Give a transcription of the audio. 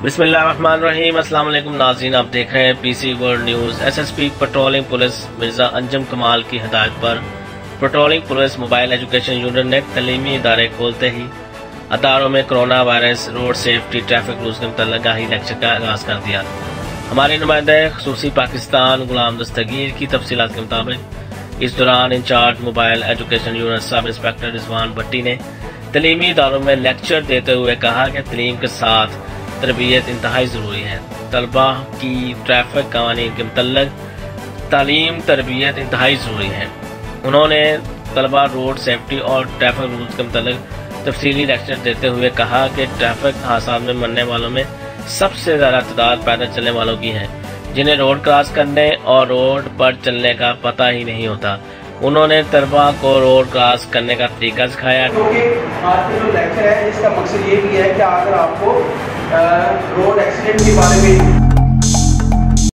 बिस्मिल्लाहिर्रहमानिर्रहीम। अस्सलाम वालेकुम नाज़रीन, आप देख रहे हैं PC world news. SSP patrolling police Mirza Anjum कमाल की हदायत पर patrolling police mobile education unit ने तलीमी इदारे खोलते ही अदारों में corona virus, road safety, traffic rules के मुतल्लिक़ आगाही लेक्चर का आगाज़ कर दिया। हमारे नुमाइंदे ख़ुसूसी पाकिस्तान गुलाम दस्तगीर की तफसीलात के मुताबिक इस दौरान incharge mobile education unit sub inspector Rizwan Bhatti ने तलीमी इदारों में लेक्चर देते हुए कहा कि तलीम के साथ तरबियत इंतहाई ज़रूरी है। तलबा की ट्रैफिक कवानीन के मुतल्लिक़ तालीम तरबियत इंतहाई ज़रूरी है। उन्होंने तलबा रोड सेफ्टी और ट्रैफिक रूल्स के मुतल्लिक़ तफसीली लेक्चर देते हुए कहा कि ट्रैफिक हादसा में मरने वालों में सबसे ज़्यादा तादाद पैदल चलने वालों की है, जिन्हें रोड क्रॉस करने और रोड पर चलने का पता ही नहीं होता। उन्होंने तलबा को रोड क्रॉस करने का तरीका सिखाया। आज का जो लेक्चर है इसका मकसद ये भी है कि अगर आपको रोड एक्सीडेंट के बारे में